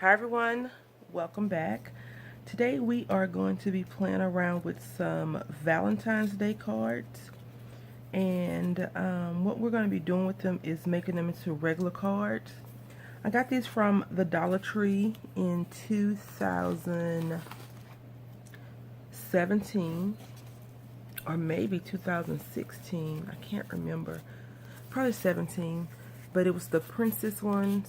Hi everyone, welcome back. Today we are going to be playing around with some Valentine's Day cards, and what we're going to be doing with them is making them into regular cards. I got these from the Dollar Tree in 2017 or maybe 2016. I can't remember. Probably 17, but it was the princess ones.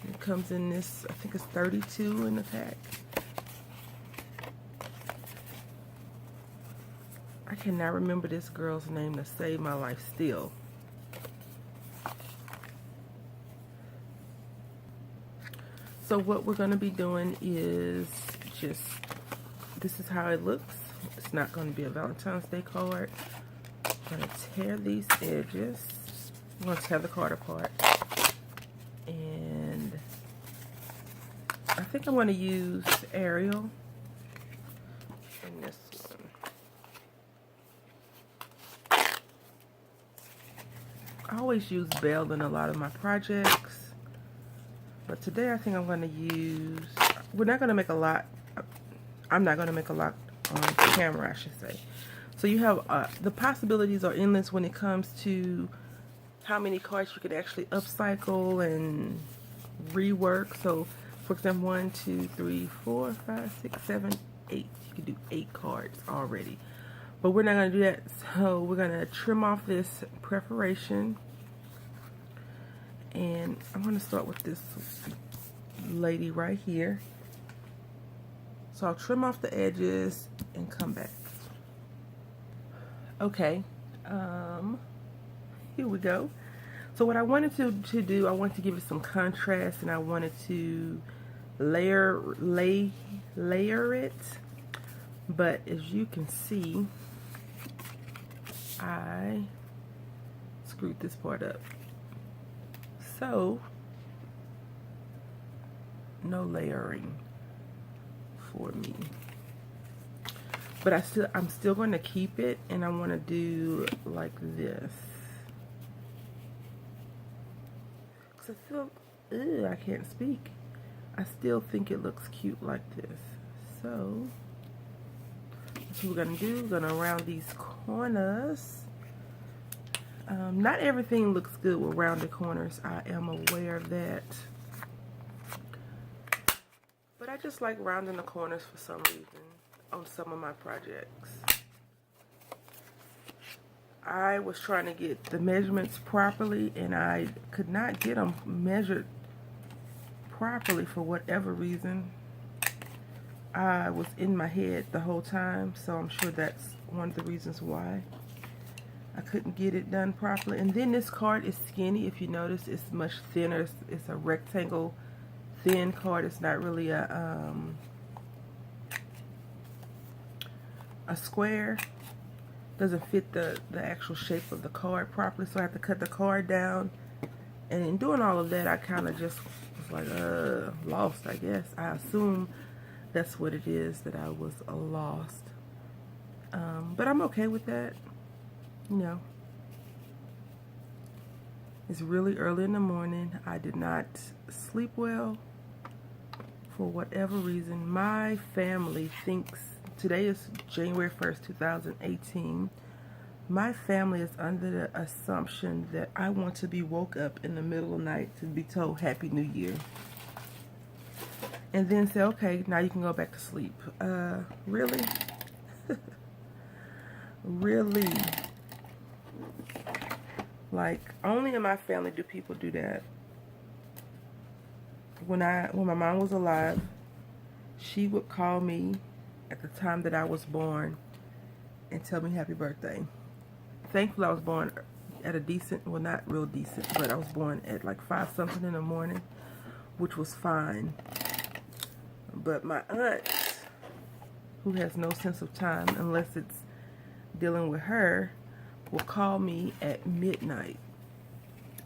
It comes in this, I think it's 32 in the pack. I cannot remember this girl's name to save my life still. So what we're going to be doing is this is how it looks. It's not going to be a Valentine's Day card. I'm going to tear these edges. I'm going to tear the card apart. And I think I'm going to use Ariel in this one. I always use Belle in a lot of my projects, but today I think I'm going to use, we're not going to make a lot, I'm not going to make a lot on camera, I should say. So you have, the possibilities are endless when it comes to how many cards you could actually upcycle and rework. So for example, 1, 2, 3, 4, 5, 6, 7, 8. You could do 8 cards already. But we're not going to do that. So we're going to trim off this perforation. And I'm going to start with this lady right here. So I'll trim off the edges and come back. Okay. Here we go. So what I wanted to do, I wanted to give it some contrast, and I wanted to layer it. But as you can see, I screwed this part up. So no layering for me. But I'm still going to keep it, and I want to do like this. Cause I feel, I can't speak. I still think it looks cute like this. So that's what we're gonna do. We're gonna round these corners. Not everything looks good with rounded corners. I am aware of that. But I just like rounding the corners for some reason on some of my projects. I was trying to get the measurements properly, and I could not get them measured properly for whatever reason. I was in my head the whole time, so I'm sure that's one of the reasons why I couldn't get it done properly. And then this card is skinny. If you notice, it's much thinner. It's a rectangle thin card. It's not really a square. Doesn't fit the actual shape of the card properly, so I have to cut the card down. And in doing all of that, I kind of just was like lost, I guess. I assume that's what it is, that I was lost. But I'm okay with that. You know, it's really early in the morning. I did not sleep well for whatever reason. My family thinks today is January 1st, 2018. My family is under the assumption that I want to be woke up in the middle of the night to be told Happy New Year. And then say, okay, now you can go back to sleep. Really? Really? Like, only in my family do people do that. When my mom was alive, she would call me at the time that I was born and tell me happy birthday. Thankfully, I was born at a decent, well, not real decent, but I was born at like 5 something in the morning, which was fine. But my aunt, who has no sense of time unless it's dealing with her, will call me at midnight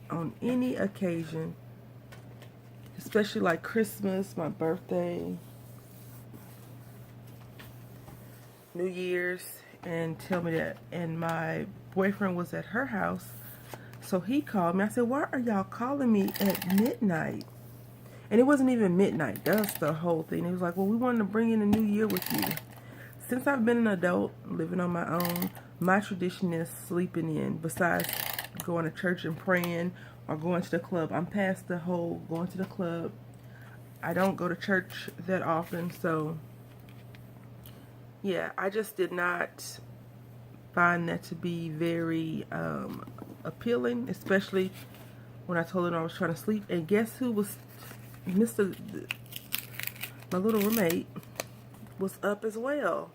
on any occasion, especially like Christmas, my birthday, New Year's, and tell me that. And my boyfriend was at her house, So he called me. I said, why are y'all calling me at midnight? And it wasn't even midnight. That's the whole thing. He was like, well, we wanted to bring in the new year with you. Since I've been an adult, living on my own, my tradition is sleeping in. Besides going to church and praying or going to the club. I'm past the whole going to the club. I don't go to church that often. So, yeah, I just did not find that to be very appealing, especially when I told him I was trying to sleep. And guess who was my little roommate was up as well.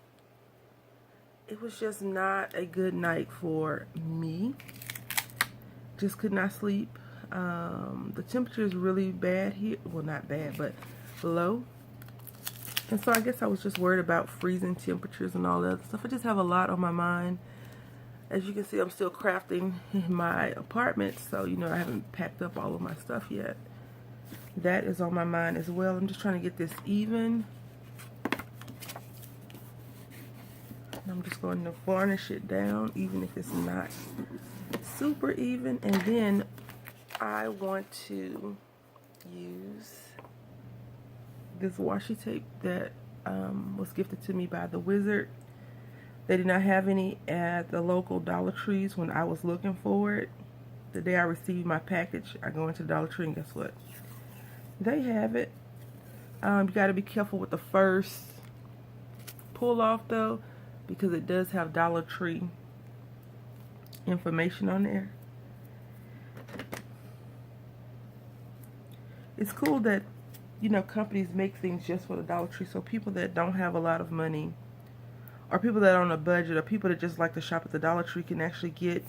It was just not a good night for me. Just could not sleep. The temperature is really bad here. Well, not bad, but low. And so I guess I was just worried about freezing temperatures and all that other stuff. I just have a lot on my mind. As you can see, I'm still crafting in my apartment. So, you know, I haven't packed up all of my stuff yet. That is on my mind as well. I'm just trying to get this even. I'm just going to varnish it down, even if it's not super even. And then I want to use this washi tape that was gifted to me by the Wizard. They did not have any at the local Dollar Trees when I was looking for it. The day I received my package, I go into the Dollar Tree and guess what? They have it. You got to be careful with the first pull off though, because it does have Dollar Tree information on there. It's cool that, you know, companies make things just for the Dollar Tree, so people that don't have a lot of money, or people that are on a budget, or people that just like to shop at the Dollar Tree can actually get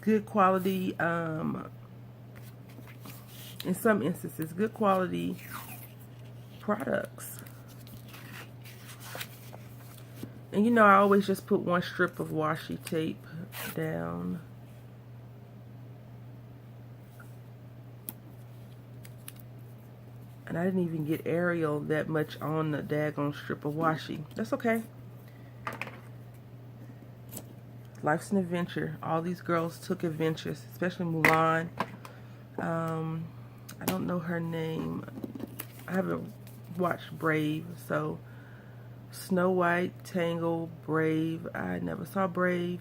good quality, in some instances, good quality products. And you know, I always just put one strip of washi tape down. And I didn't even get Ariel that much on the daggone strip of washi. That's okay. Life's an adventure. All these girls took adventures, especially Mulan. I don't know her name. I haven't watched Brave, so Snow White, Tangle, Brave. I never saw Brave.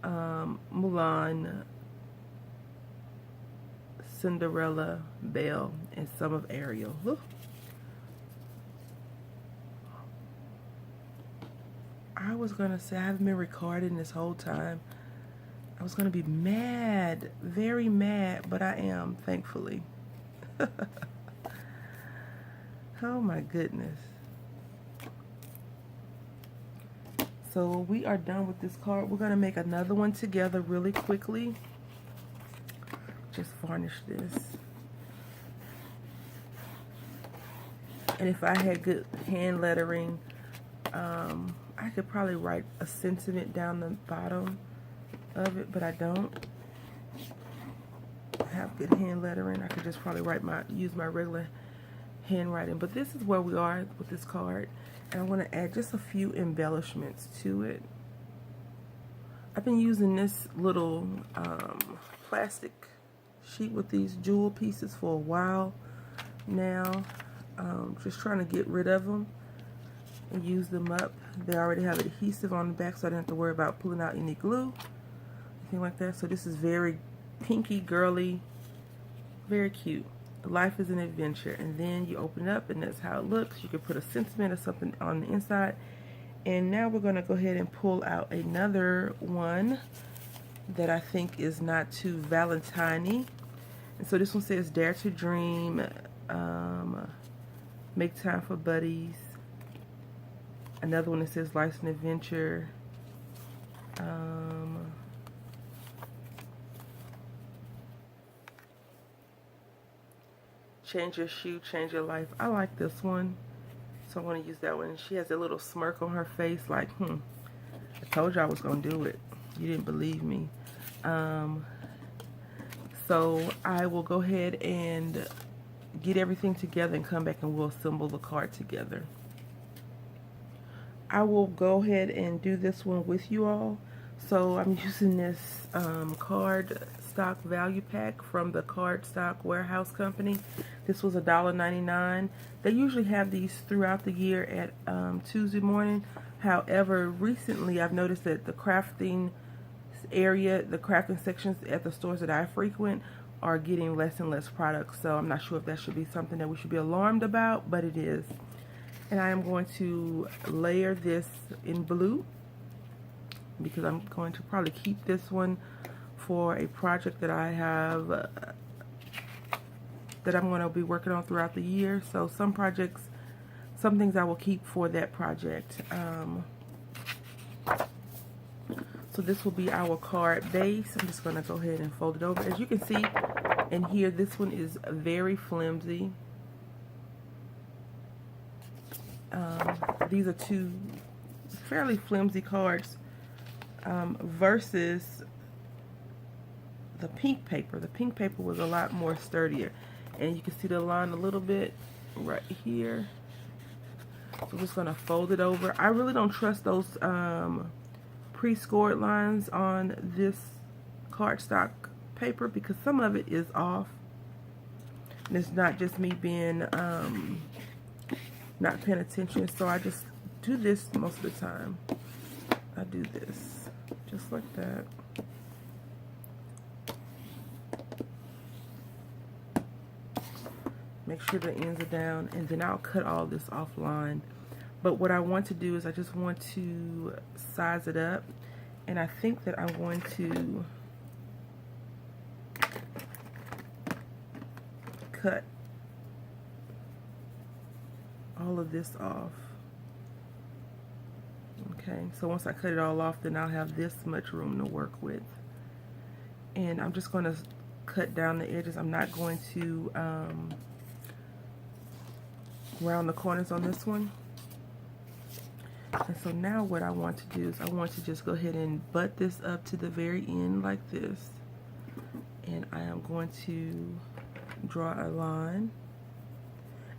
Mulan, Cinderella, Belle, and some of Ariel. Whew. I was gonna say I haven't been recording this whole time. I was gonna be mad, very mad, but I am, thankfully. Oh my goodness. So we are done with this card. We're gonna make another one together really quickly. Just varnish this. And if I had good hand lettering, I could probably write a sentiment down the bottom of it, but I don't have good hand lettering. I could just probably use my regular handwriting. But this is where we are with this card, and I want to add just a few embellishments to it. I've been using this little plastic sheet with these jewel pieces for a while now. Just trying to get rid of them and use them up. They already have adhesive on the back, so I didn't have to worry about pulling out any glue, anything like that. So this is very pinky, girly, very cute. Life is an adventure. And then you open it up, and that's how it looks. You can put a sentiment or something on the inside. And now we're going to go ahead and pull out another one that I think is not too Valentine-y. And so this one says, Dare to Dream, Make Time for Buddies. Another one that says, Life's an Adventure. Change Your Shoe, Change Your Life. I like this one, so I'm going to use that one. She has a little smirk on her face like, I told you I was going to do it. You didn't believe me. So I will go ahead and get everything together and come back and we'll assemble the card together. I will go ahead and do this one with you all. So I'm using this card stock value pack from the Card Stock Warehouse Company. This was $1.99. They usually have these throughout the year at Tuesday morning. However, recently I've noticed that the crafting area, the crafting sections at the stores that I frequent are getting less and less products. So I'm not sure if that should be something that we should be alarmed about, but it is. And I am going to layer this in blue because I'm going to probably keep this one for a project that I have that I'm going to be working on throughout the year. So some projects, some things I will keep for that project. So this will be our card base. I'm just going to go ahead and fold it over. As you can see in here, this one is very flimsy. These are two fairly flimsy cards versus the pink paper. The pink paper was a lot more sturdier. And you can see the line a little bit right here. So I'm just going to fold it over. I really don't trust those pre-scored lines on this cardstock paper because some of it is off. And it's not just me being not paying attention. So I just do this most of the time. I do this just like that. Make sure the ends are down, and then I'll cut all this offline. But what I want to do is I just want to size it up, and I think that I'm going to cut all of this off. Okay, so once I cut it all off, then I'll have this much room to work with. And I'm just going to cut down the edges. I'm not going to round the corners on this one. And so now what I want to do is I want to just go ahead and butt this up to the very end like this. And I am going to draw a line.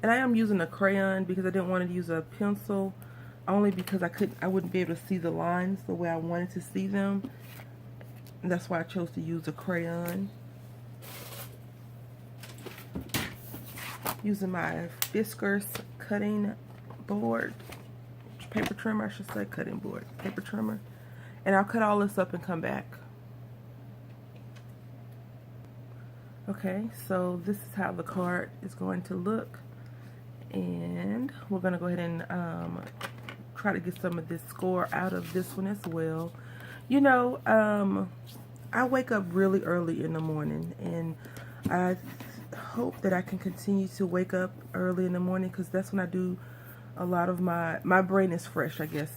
And I am using a crayon because I didn't want to use a pencil, only because I wouldn't be able to see the lines the way I wanted to see them. And that's why I chose to use a crayon. Using my Fiskars cutting board, paper trimmer, I should say, cutting board, paper trimmer. And I'll cut all this up and come back. Okay, so this is how the card is going to look. And we're going to go ahead and try to get some of this score out of this one as well. You know, I wake up really early in the morning, and I hope that I can continue to wake up early in the morning because that's when I do a lot of my brain is fresh, I guess,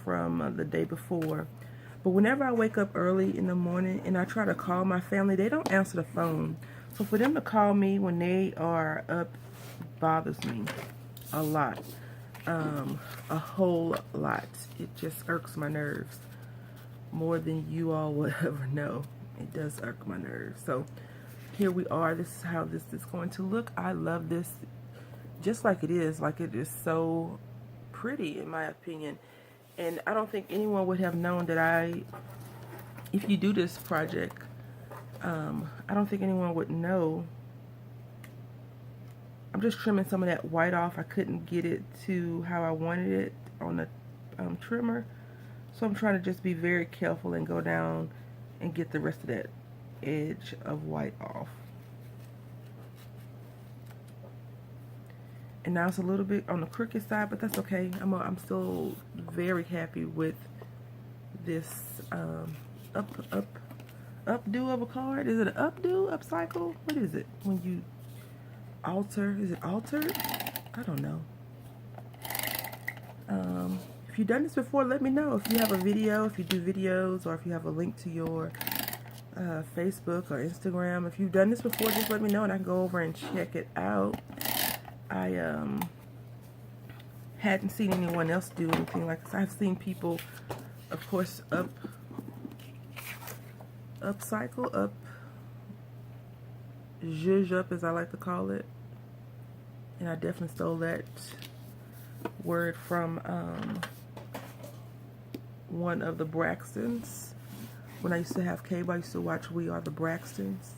from the day before. But whenever I wake up early in the morning and I try to call my family, they don't answer the phone. So for them to call me when they are up bothers me a lot, a whole lot. It just irks my nerves more than you all would ever know. It does irk my nerves. So here we are. This is how this is going to look. I love this just like it is. Like, it is so pretty in my opinion. And I don't think anyone would have known that if you do this project, I don't think anyone would know. I'm just trimming some of that white off. I couldn't get it to how I wanted it on the trimmer. So I'm trying to just be very careful and go down and get the rest of that edge of white off. And now it's a little bit on the crooked side, but that's okay. I'm still very happy with this updo of a card. Is it an updo, upcycle? What is it? When you alter, is it altered? I don't know. If you've done this before, let me know. If you have a video, if you do videos, or if you have a link to your Facebook or Instagram. If you've done this before, just let me know and I can go over and check it out. I hadn't seen anyone else do anything like this. I've seen people, of course, upcycle, zhuzh up as I like to call it. And I definitely stole that word from one of the Braxtons. When I used to have cable, I used to watch We Are the Braxtons.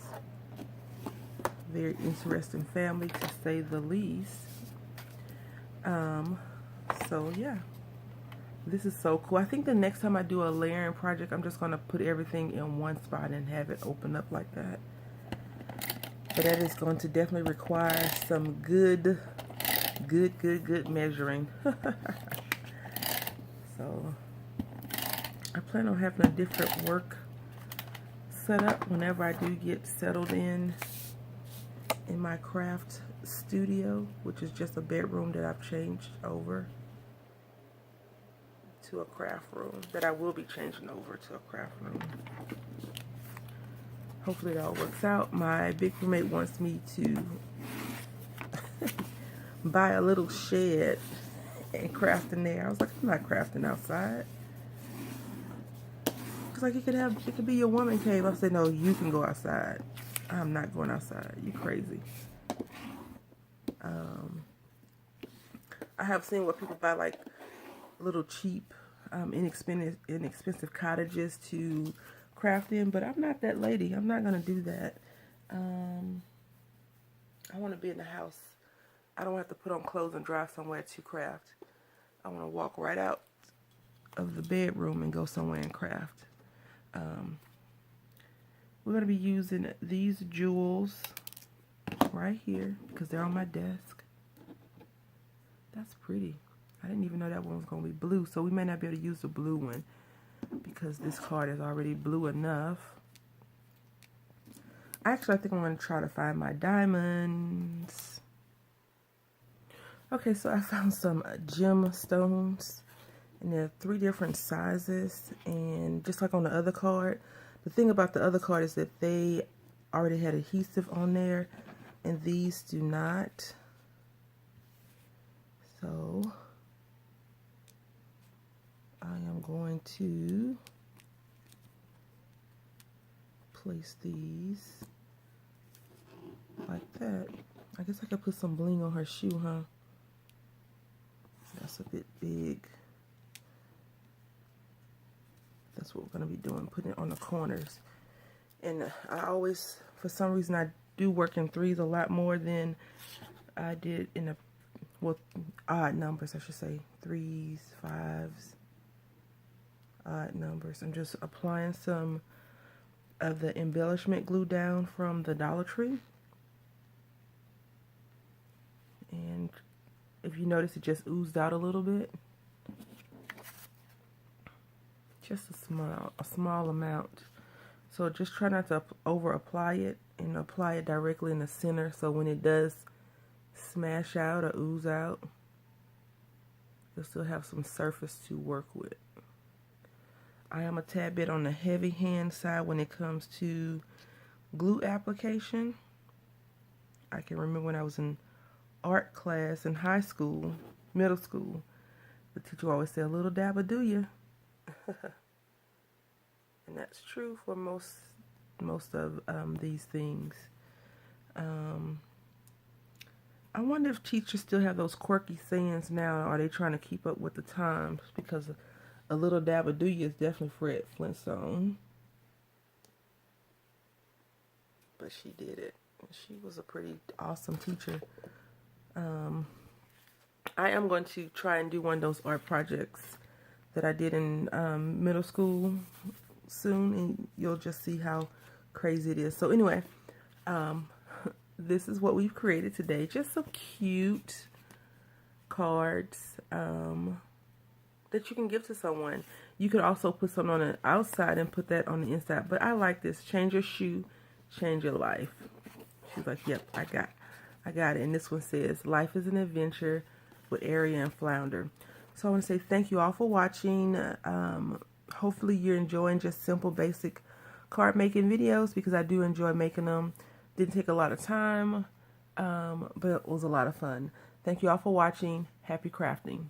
Very interesting family, to say the least. So yeah, this is so cool. I think the next time I do a layering project, I'm just gonna put everything in one spot and have it open up like that. But that is going to definitely require some good measuring. So I plan on having a different work setup whenever I do get settled in my craft studio, which is just a bedroom that I've changed over to a craft room, that I will be changing over to a craft room. Hopefully it all works out. My big roommate wants me to buy a little shed and craft in there. I was like, I'm not crafting outside. It's like, it could be your woman cave. I said, no, you can go outside. I'm not going outside. You crazy. I have seen where people buy like little cheap, inexpensive cottages to craft in, but I'm not that lady. I'm not gonna do that. I want to be in the house. I don't have to put on clothes and drive somewhere to craft. I want to walk right out of the bedroom and go somewhere and craft. We're going to be using these jewels right here because they're on my desk. That's pretty. I didn't even know that one was going to be blue, so we may not be able to use the blue one because this card is already blue enough. Actually, I think I'm going to try to find my diamonds. Okay, so I found some gemstones, and they're 3 different sizes, and just like on the other card, the thing about the other card is that they already had adhesive on there, and these do not. So I am going to place these like that. I guess I could put some bling on her shoe, huh? That's a bit big. That's what we're going to be doing, putting it on the corners. And I always, for some reason, I do work in 3s a lot more than I did in the, well, odd numbers, I should say. 3s, 5s, odd numbers. I'm just applying some of the embellishment glue down from the Dollar Tree. And if you notice, it just oozed out a little bit. Just a small amount. So just try not to over apply it, and apply it directly in the center, so when it does smash out or ooze out, you'll still have some surface to work with. I am a tad bit on the heavy hand side when it comes to glue application. I can remember when I was in art class in high school, middle school, the teacher always said, a little dab will do ya. And that's true for most of these things. I wonder if teachers still have those quirky sayings now. Are they trying to keep up with the times? Because a little dab will do you is definitely Fred Flintstone. But she did it. She was a pretty awesome teacher. I am going to try and do one of those art projects that I did in middle school soon, and you'll just see how crazy it is. So anyway, this is what we've created today. Just some cute cards that you can give to someone. You could also put something on the outside and put that on the inside, but I like this. Change your shoe, change your life. She's like, yep, I got it. And this one says, life is an adventure with Aria and Flounder. So I want to say thank you all for watching. Hopefully you're enjoying just simple, basic card making videos, because I do enjoy making them. Didn't take a lot of time, but it was a lot of fun. Thank you all for watching. Happy crafting.